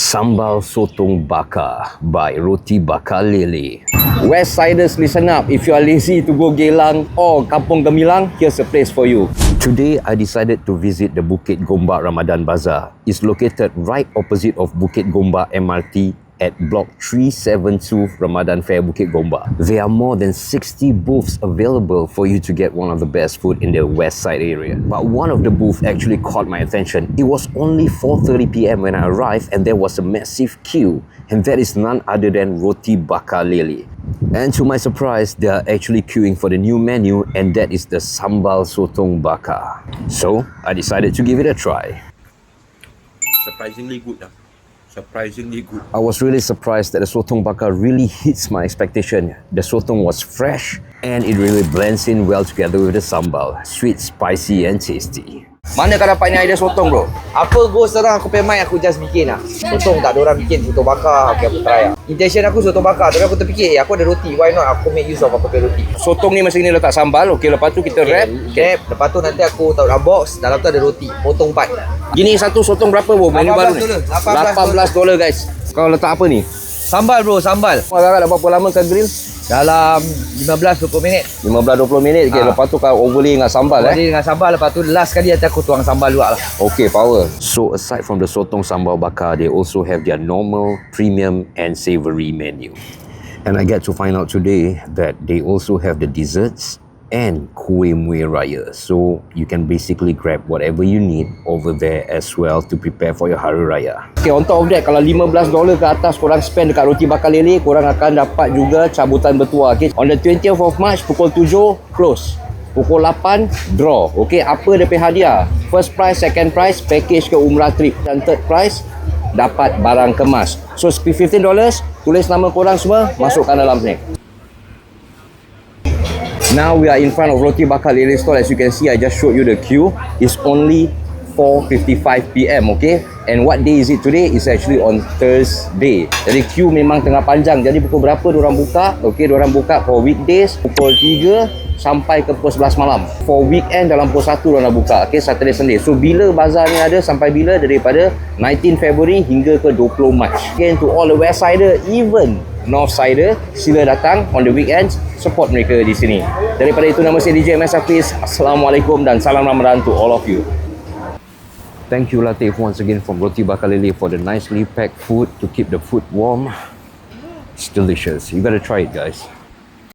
Sambal Sotong Bakar by Roti Bakar Lele. West Siders, listen up. If you are lazy to go Geylang or Kampung Gemilang, here's a place for you. Today, I decided to visit the Bukit Gombak Ramadan Bazaar. It's located right opposite of Bukit Gombak MRT at Block 372 Ramadan Fair Bukit Gombak. There are more than 60 booths available for you to get one of the best food in the west side area. But one of the booths actually caught my attention. It was only 4:30 PM when I arrived and there was a massive queue, and that is none other than Roti Bakar Lele. And to my surprise, they are actually queuing for the new menu, and that is the Sambal Sotong Bakar. So, I decided to give it a try. Surprisingly good. Surprisingly good. I was really surprised that the Sotong Bakar really hits my expectation. The sotong was fresh and it really blends in well together with the sambal. Sweet, spicy and tasty. Mana kau dapat ni idea sotong bro? Apa go serang aku pay mic aku just bikin lah. Sotong tak ada orang bikin soto bakar. Okay, aku try lah. Intention aku soto bakar. Tapi aku terfikir aku ada roti. Why not aku make use of aku pay roti. Sotong ni masa ni letak sambal. Okay, lepas tu kita wrap. Okay. Lepas tu nanti aku taruh dalam box. Dalam tu ada roti. Potong 4. Gini satu sotong berapa bro? Menu baru ni? $18 guys. Kau letak apa ni? Sambal bro, sambal. Agak-agak dah berapa lama kau grill? Dalam 15-20 minit. 15-20 minit. Okay, lepas tu kau overlay dengan sambal dengan sambal. Lepas tu last kali nanti aku tuang sambal juga lah. Okay, power. So aside from the sotong sambal bakar, they also have their normal, premium and savoury menu. And I get to find out today that they also have the desserts and kuih muih raya. So you can basically grab whatever you need over there as well to prepare for your Hari Raya. Okay, on top of that, kalau $15 ke atas korang spend dekat Roti Bakar Lele, korang akan dapat juga cabutan bertuah. Okay, on the 20th of March, pukul 7, close. Pukul 8, draw. Okay, apa dia punya hadiah? First prize, second prize, package ke umrah trip. Dan third prize, dapat barang kemas. So, $15, tulis nama korang semua, masukkan dalam ni. Now we are in front of Roti Bakar Lele store. As you can see, I just showed you the queue. It's only 4:55 PM, okay? And what day is it today? It's actually on Thursday. Jadi queue memang tengah panjang. Jadi pukul berapa diorang buka? Okay, diorang buka for weekdays pukul 3 sampai ke pukul 11 malam. For weekend dalam pukul 1 diorang buka. Okay, Saturday, Sunday. So bila bazar ni ada sampai bila? Daripada 19 February hingga ke 20 March. Again, to all the West Sider, even North Sider, sila datang on the weekends, support mereka di sini. Daripada itu, nama saya DJ MS Hafiz. Assalamualaikum dan salam Ramadan to all of you. Thank you Latif once again from Roti Bakar Lele for the nicely packed food to keep the food warm. It's delicious. You gotta try it, guys.